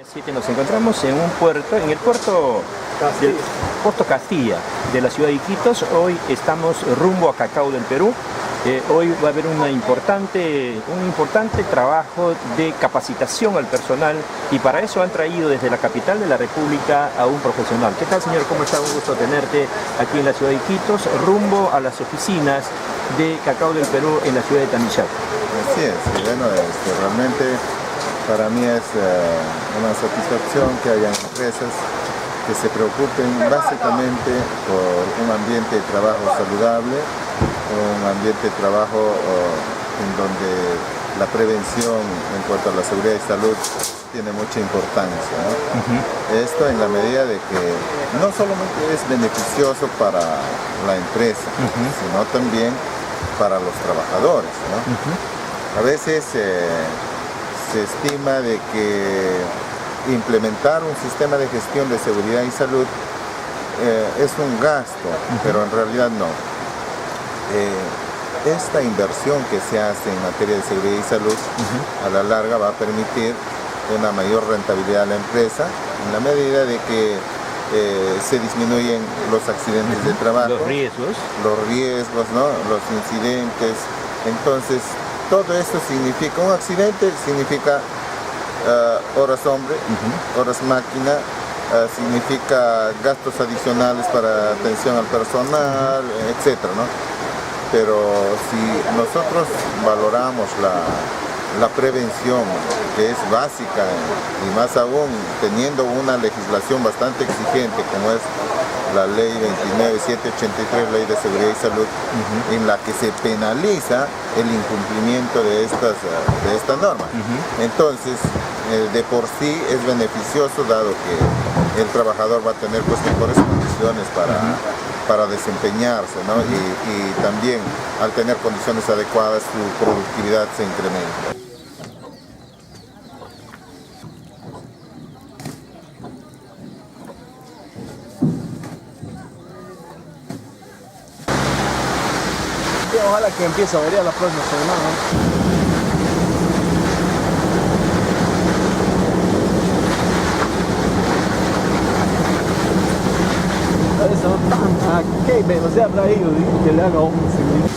Día 7 nos encontramos en un puerto, en el puerto del Puerto Castilla de la ciudad de Iquitos. Hoy estamos rumbo a Cacao del Perú. Hoy va a haber un importante trabajo de capacitación al personal y para eso han traído desde la capital de la República a un profesional. ¿Qué tal, señor? ¿Cómo está? Un gusto tenerte aquí en la ciudad de Iquitos, rumbo a las oficinas de Cacao del Perú en la ciudad de Tamichaco. Así es, bueno, realmente para mí es una satisfacción que haya empresas que se preocupen básicamente por un ambiente de trabajo saludable, un ambiente de trabajo en donde la prevención en cuanto a la seguridad y salud tiene mucha importancia, ¿no? Esto en la medida de que no solamente es beneficioso para la empresa, sino también para los trabajadores, ¿no? A veces se estima de que implementar un sistema de gestión de seguridad y salud es un gasto, pero en realidad no. Esta inversión que se hace en materia de seguridad y salud a la larga va a permitir una mayor rentabilidad a la empresa en la medida de que se disminuyen los accidentes de trabajo, los riesgos, ¿no? Los incidentes. Entonces todo esto significa, un accidente significa horas hombre, horas máquina, significa gastos adicionales para atención al personal, etcétera, ¿no? Pero si nosotros valoramos la prevención, que es básica, y más aún teniendo una legislación bastante exigente como es la ley 29783, ley de seguridad y salud, en la que se penaliza el incumplimiento de esta norma. Entonces, de por sí es beneficioso, dado que el trabajador va a tener pues mejores condiciones para desempeñarse, ¿no? Y también al tener condiciones adecuadas su productividad se incrementa. Ojalá que empiece a variar la próxima semana. Eso tan aquí me los ha traído y que le haga un seguimiento.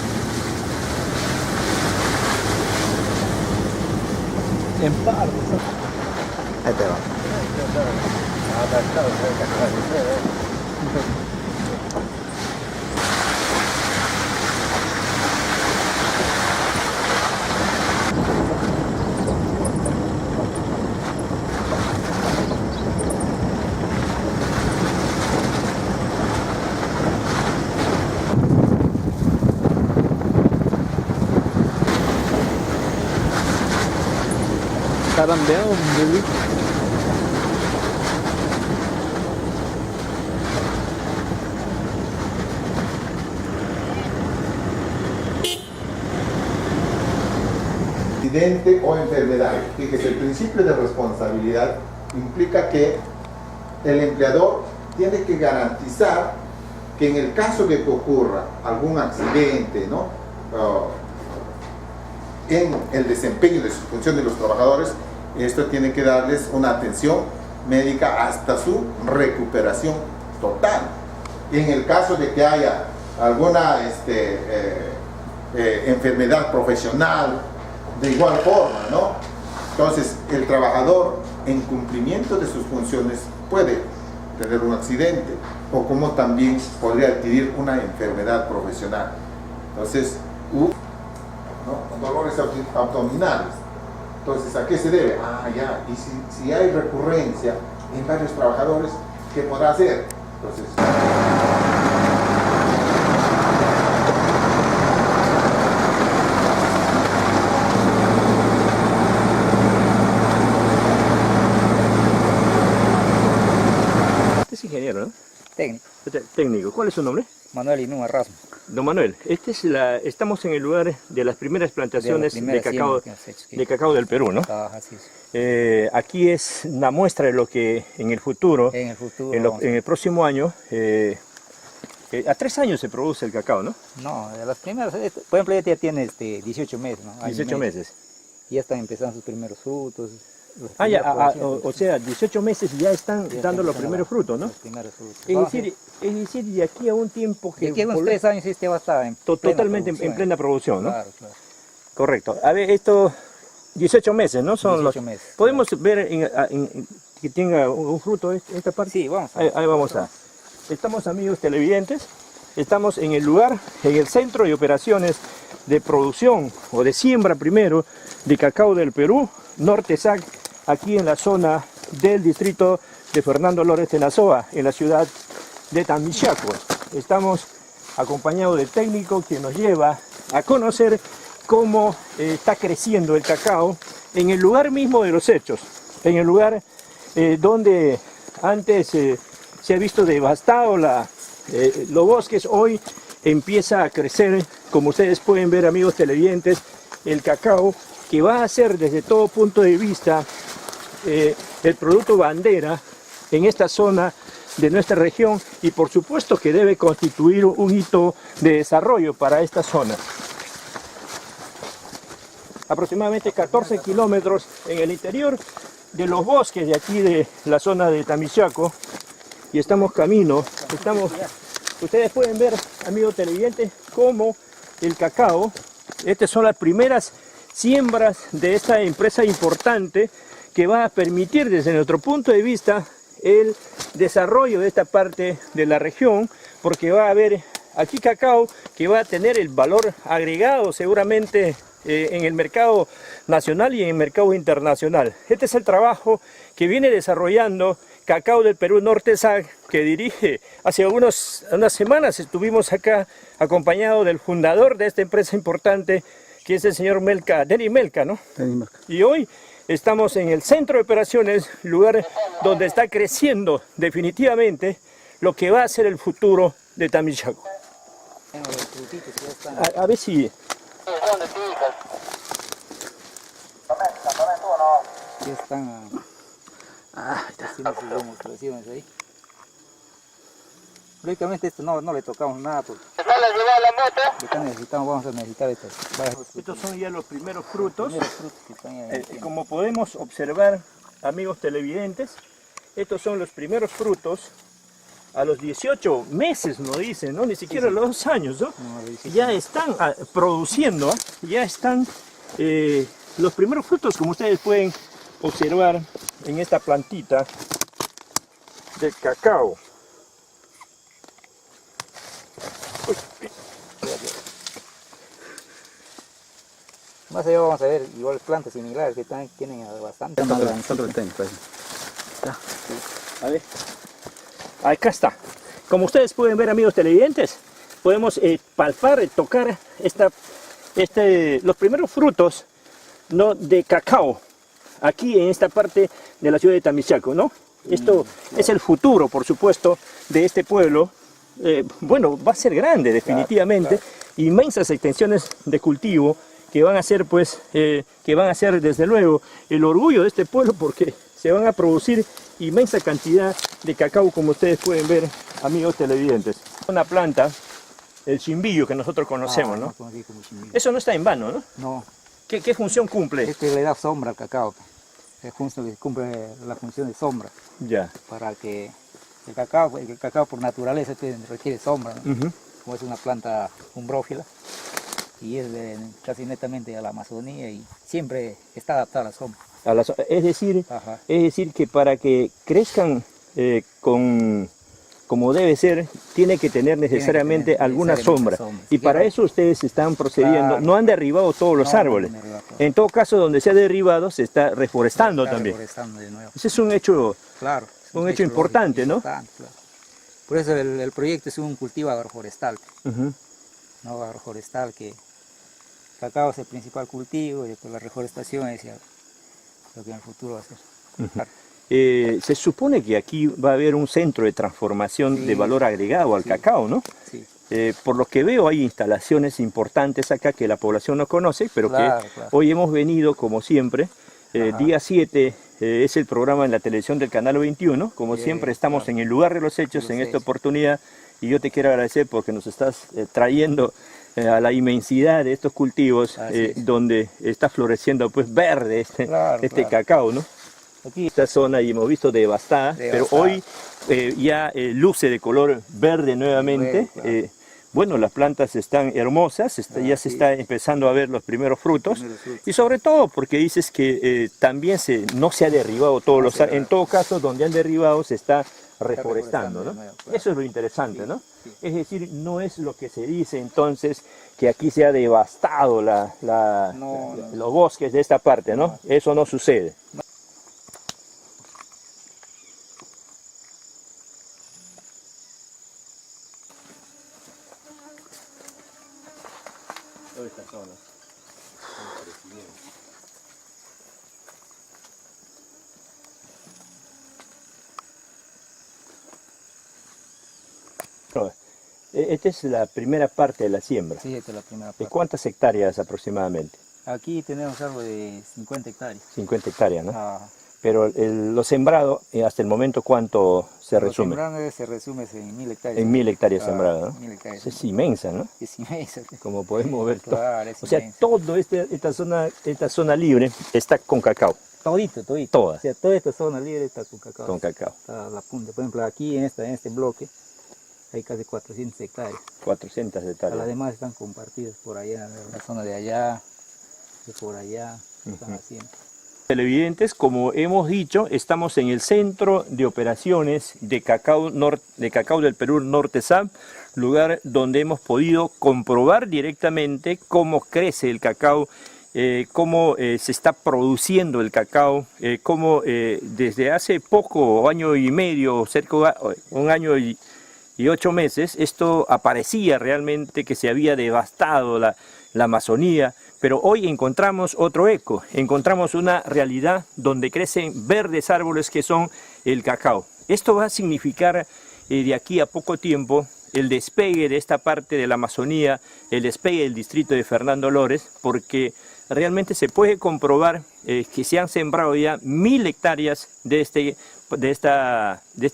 En parte. Ahí te va. Caramelo, bebé. Accidente o enfermedad. Fíjese, el principio de responsabilidad implica que el empleador tiene que garantizar que en el caso de que ocurra algún accidente, ¿no? En el desempeño de sus funciones de los trabajadores, esto tiene que darles una atención médica hasta su recuperación total. En el caso de que haya alguna enfermedad profesional, de igual forma, ¿no? Entonces, el trabajador en cumplimiento de sus funciones puede tener un accidente o como también podría adquirir una enfermedad profesional. Entonces, ¿no? Dolores abdominales. Entonces, ¿a qué se debe? Ah, ya, y si hay recurrencia en varios trabajadores, ¿qué podrá hacer? Entonces, es ingeniero, ¿no? Técnico. Técnico. ¿Cuál es su nombre? Manuel Inúa Rasmo. Don Manuel, estamos en el lugar de las primeras plantaciones de cacao del Perú, ¿no? Así es. Aquí es una muestra de lo que en el futuro, en el próximo año, a 3 años se produce el cacao, ¿no? No, de las primeras, por ejemplo, ya tiene 18 meses, ¿no? 18 meses. Ya están empezando sus primeros frutos. Ah, ya, primera producción. o sea, 18 meses ya están Ya dando están los empezando primeros frutos, ¿no? los primeros frutos. Es Vamos a decir, de aquí a un tiempo ver, que... de aquí a unos 3 años este va a estar en totalmente producción. en plena producción, ¿no? Claro, claro. Correcto. A ver, esto 18 meses, ¿no? Son 18 los... meses. ¿Podemos ver que tenga un fruto esta parte? Sí, vamos a Ahí vamos a... Estamos, amigos televidentes, estamos en el lugar, en el centro de operaciones de producción o de siembra primero de cacao del Perú, Norte SAC, aquí en la zona del distrito de Fernando Lores Tenazoa, en la ciudad de Tamichaco. Estamos acompañados del técnico que nos lleva a conocer cómo está creciendo el cacao en el lugar mismo de los hechos, en el lugar donde antes se ha visto devastado los bosques. Hoy empieza a crecer, como ustedes pueden ver, amigos televidentes, el cacao, que va a ser desde todo punto de vista el producto bandera en esta zona de nuestra región, y por supuesto que debe constituir un hito de desarrollo para esta zona. Aproximadamente 14 kilómetros en el interior de los bosques de aquí de la zona de Tamichaco, y estamos camino, ustedes pueden ver, amigos televidentes, cómo el cacao, estas son las primeras siembras de esta empresa importante que va a permitir desde nuestro punto de vista el desarrollo de esta parte de la región, porque va a haber aquí cacao que va a tener el valor agregado seguramente en el mercado nacional y en el mercado internacional. Este es el trabajo que viene desarrollando Cacao del Perú Norte SAC, que dirige. Hace unas semanas estuvimos acá acompañado del fundador de esta empresa importante, que es el señor Melca, Denis Melca, ¿no? Denis Melca. Y hoy estamos en el centro de operaciones, lugar donde está creciendo definitivamente lo que va a ser el futuro de Tamichaco. Los frutitos ya están. A ver si... Ya están haciendo sus demostraciones ahí. Lógicamente esto no le tocamos nada porque vamos a necesitar estos Estos son ya los primeros frutos. que están ahí. Como podemos observar, amigos televidentes, estos son los primeros frutos. A los 18 meses, nos dicen, ¿no? Ni siquiera los 2 años, ¿no? Ya están produciendo, ya están los primeros frutos, como ustedes pueden observar en esta plantita de cacao. Más allá vamos a ver igual plantas similares que también tienen bastante más grandes. A ver, acá está. Como ustedes pueden ver, amigos televidentes, podemos palpar, tocar los primeros frutos, ¿no?, de cacao aquí en esta parte de la ciudad de Tamichaco, ¿no? Esto es el futuro, por supuesto, de este pueblo. Bueno, va a ser grande definitivamente, inmensas extensiones de cultivo que van a ser, pues, desde luego el orgullo de este pueblo, porque se van a producir inmensa cantidad de cacao, como ustedes pueden ver, amigos televidentes. Una planta, el chimbillo que nosotros conocemos, ¿no? Eso no está en vano, ¿no? No, ¿Qué función cumple? este le da sombra al cacao. Cumple la función de sombra Ya. para que el cacao por naturaleza requiere sombra, ¿no? Como es una planta umbrófila y es casi netamente de la Amazonía y siempre está adaptada a la sombra. Es decir que para que crezcan como debe ser, tiene que tener necesariamente alguna sombra. Y para eso ustedes están procediendo. No han derribado todos los árboles. En todo caso, donde se ha derribado, se está reforestando también. De nuevo. Ese es un hecho, Claro, un hecho importante, ¿no? Claro. Por eso el proyecto es un cultivo agroforestal. ¿No? Agroforestal, que el cacao es el principal cultivo y después la reforestación es lo que en el futuro va a ser. Claro. Se supone que aquí va a haber un centro de transformación de valor agregado al cacao, ¿no? Sí. Por lo que veo, hay instalaciones importantes acá que la población no conoce, pero Claro. hoy hemos venido, como siempre, día 7 es el programa en la televisión del Canal 21, como siempre estamos en el lugar de los hechos en esta oportunidad, y yo te quiero agradecer porque nos estás trayendo a la inmensidad de estos cultivos donde está floreciendo, pues, verde este cacao, ¿no? Aquí Esta zona y hemos visto devastada, pero hoy ya luce de color verde nuevamente. Verde, claro. Bueno, las plantas están hermosas, ya se sí. está empezando a ver los primeros frutos. Y sobre todo porque dices que también no se ha derribado todos los... En todo caso, donde han derribado se está reforestando, ¿no? de nuevo, claro. Eso es lo interesante, Sí, ¿no? sí. Es decir, no es lo que se dice entonces que aquí se ha devastado No. los bosques de esta parte, ¿no? Eso no sucede. Toda esta zona. Esta es la primera parte de la siembra. Sí, esta es la primera ¿De parte. cuántas hectáreas aproximadamente? Aquí tenemos algo de 50 hectáreas. 50 hectáreas, ¿no? Ah, Pero lo sembrado, hasta el momento, ¿cuánto se lo resume? sembrado se resume en 1000 hectáreas. En 1000 hectáreas Ah, sembradas, ¿no? 1000 hectáreas. Es inmensa, ¿no? Es inmenso. Como podemos ver. Claro, es O sea, inmenso. todo esta zona libre está con cacao. Todito. Toda. O sea, toda esta zona libre está con cacao. Con cacao. Está la punta. Por ejemplo, aquí en este bloque hay casi 400 hectáreas. 400 Las hectáreas. demás están compartidas por allá, en la zona de allá, de por allá, están haciendo. Televidentes, como hemos dicho, estamos en el centro de operaciones de Cacao del Perú Norte SAB, lugar donde hemos podido comprobar directamente cómo crece el cacao, cómo se está produciendo el cacao, cómo desde hace poco, año y medio, cerca de un año y 8 meses, esto aparecía realmente que se había devastado la Amazonía, pero hoy encontramos otro eco, encontramos una realidad donde crecen verdes árboles que son el cacao. Esto va a significar de aquí a poco tiempo el despegue de esta parte de la Amazonía, el despegue del distrito de Fernando Lores, porque realmente se puede comprobar que se han sembrado ya 1000 hectáreas de este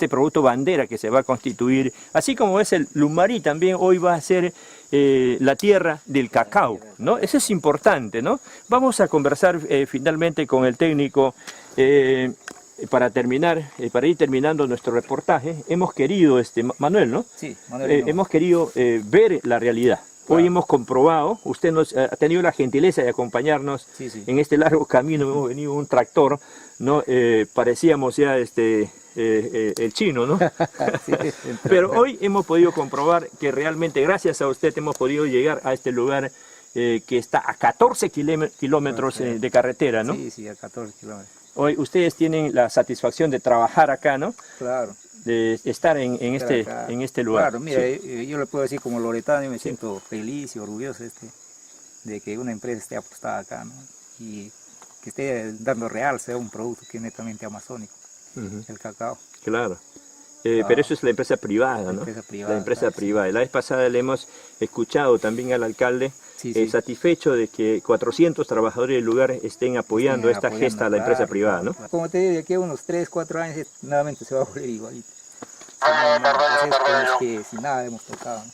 producto bandera que se va a constituir, así como es el Lumarí, también hoy va a ser la tierra del cacao, ¿no? Eso es importante, ¿no? Vamos a conversar finalmente con el técnico para ir terminando nuestro reportaje. Hemos querido, Manuel, ¿no? Sí, Manuel. Hemos querido ver la realidad. Hoy hemos comprobado, usted nos ha tenido la gentileza de acompañarnos Sí. en este largo camino. Hemos venido un tractor, ¿no? Parecíamos ya el chino, ¿no? Sí, Pero hoy hemos podido comprobar que realmente gracias a usted hemos podido llegar a este lugar que está a 14 kilómetros de carretera, ¿no? Sí, a 14 kilómetros. Hoy ustedes tienen la satisfacción de trabajar acá, ¿no? Claro. De estar en este lugar. Claro, mira, Sí. yo le puedo decir como loretano, yo me siento feliz y orgulloso de que una empresa esté apostada acá, ¿no? Y que esté dando realce a un producto que es netamente amazónico, el cacao. Claro. Pero eso es la empresa privada, ¿no? La empresa claro, privada. La vez pasada le hemos escuchado también al alcalde Sí. satisfecho de que 400 trabajadores del lugar estén apoyando esta gesta a la empresa privada, ¿no? Como te digo, de aquí a unos 3, 4 años nuevamente se va a volver igualito. Es que sin nada hemos tocado, ¿no?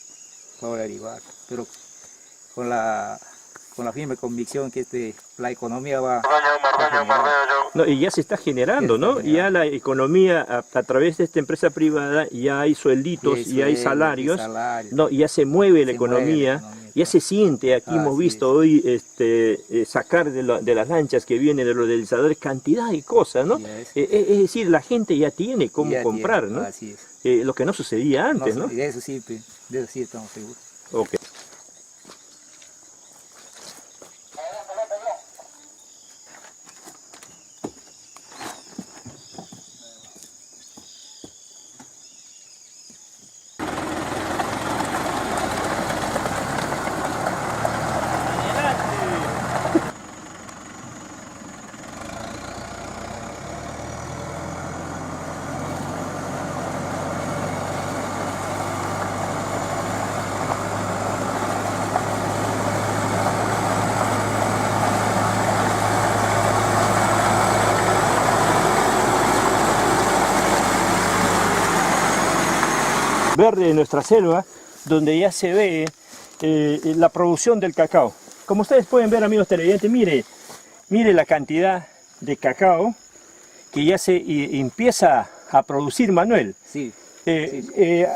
Va a volver igual. Pero con la firme convicción que la economía va a generar. No, y ya se está generando, ¿no? Ya la economía a través de esta empresa privada ya hay suelditos, Sí, ya hay salarios, no, ya se mueve la economía, ya se siente, aquí hemos visto hoy sacar de las lanchas que vienen de los deslizadores cantidad de cosas, ¿no? Es decir, la gente ya tiene cómo comprar, ¿no? Así es. Lo que no sucedía antes, ¿no? De eso sí estamos seguros. Ok. Verde de nuestra selva, donde ya se ve la producción del cacao. Como ustedes pueden ver, amigos televidentes, mire la cantidad de cacao que ya se empieza a producir, Manuel. Sí.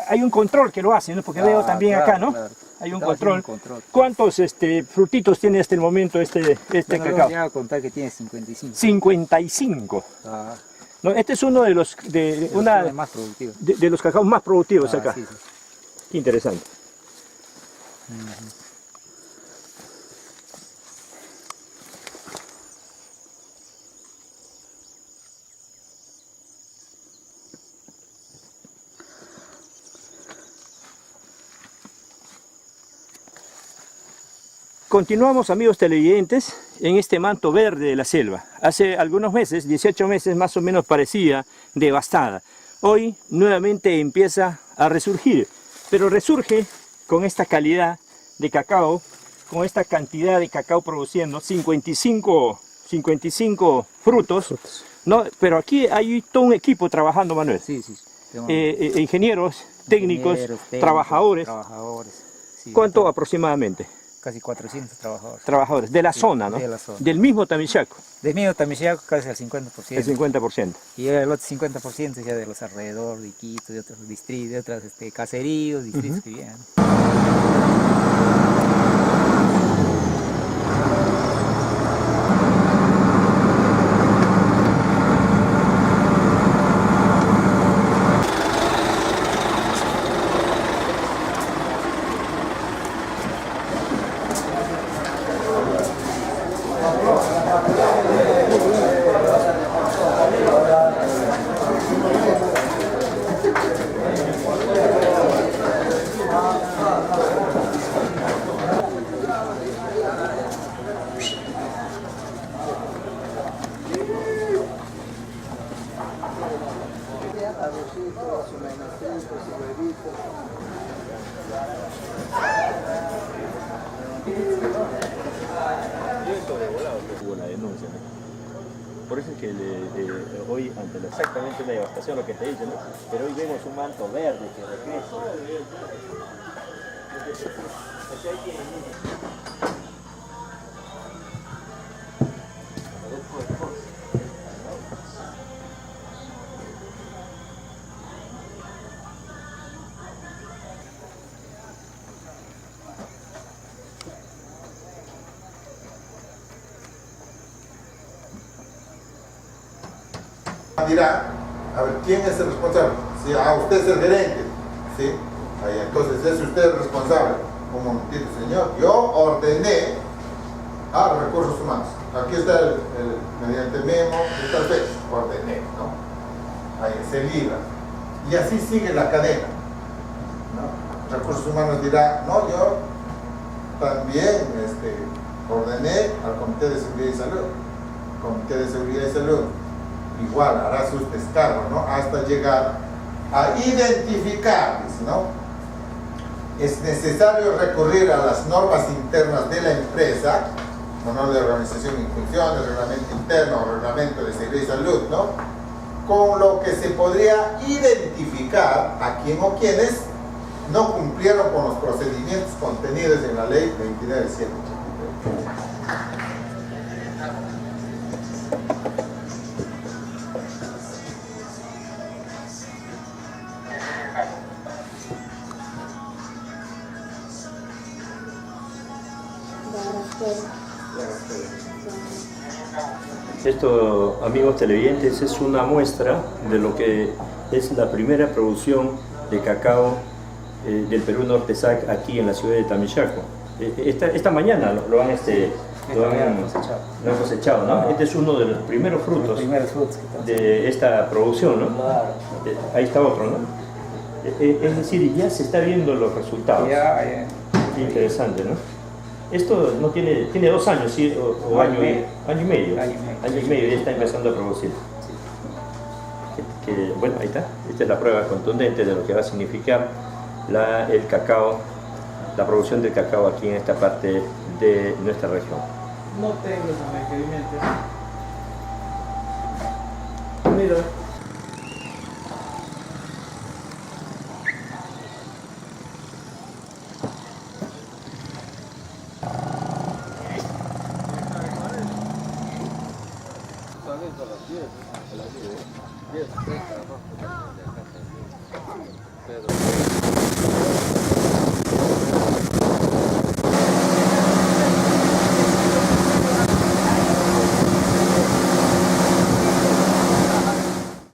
Hay un control que lo hace, ¿no? Porque veo también claro, acá, ¿no? Claro. Hay un Claro, control. tiene un control. ¿Cuántos frutitos tiene hasta el momento este Bueno, cacao? voy a contar que tiene 55. 55. Ah, No, este es uno de los más productivo. de los cacaos más productivos acá. Sí, sí. Qué interesante. Continuamos, amigos televidentes, en este manto verde de la selva. Hace algunos meses, 18 meses más o menos, parecía devastada. Hoy nuevamente empieza a resurgir, pero resurge con esta calidad de cacao, con esta cantidad de cacao produciendo, 55 frutos, ¿no? Pero aquí hay todo un equipo trabajando, Manuel. Sí, sí. Ingenieros, técnicos, trabajadores. Sí, ¿Cuánto aproximadamente? Casi 400 trabajadores. Trabajadores de la zona, ¿no? De la zona. Del mismo Tamichaco. De mío también llega casi al 50%. El 50%. Y el otro 50% ya de los alrededores de Quito, de otros distritos, de otros caseríos, distritos que vienen. Hubo la denuncia, ¿no? Por eso es que hoy, ante exactamente la devastación, lo que te dije, ¿no? Pero hoy vemos un manto verde que regresa. Dirá, a ver, ¿quién es el responsable? Si usted es el gerente, ¿sí? Ahí, entonces es usted el responsable. Como dice el señor, yo ordené a recursos humanos. Aquí está mediante memo, tal vez, ordené, ¿no? Ahí se libra. Y así sigue la cadena, ¿no? Recursos humanos dirá, no, yo también ordené al Comité de Seguridad y Salud. Comité de Seguridad y Salud igual hará sus descargos, ¿no? Hasta llegar a identificar, ¿no? Es necesario recurrir a las normas internas de la empresa, manual de organización y funciones, reglamento interno, reglamento de seguridad y salud, ¿no? Con lo que se podría identificar a quién o quienes no cumplieron con los procedimientos contenidos en la ley 29.783. Esto, amigos televidentes, es una muestra de lo que es la primera producción de cacao del Perú Norte SAC aquí en la ciudad de Tamichaco. Esta mañana lo han cosechado, ¿no? Este es uno de los primeros frutos de esta producción, ¿no? Ahí está otro, ¿no? Es decir, ya se está viendo los resultados. Ya. Qué interesante, ¿no? Esto no tiene 2 años, ¿sí? o año y medio. Año y medio ya está empezando a producir. Bueno, ahí está. Esta es la prueba contundente de lo que va a significar el cacao, la producción del cacao aquí en esta parte de nuestra región. No tengo esos requerimientos. Mira. A las 10. Pedro.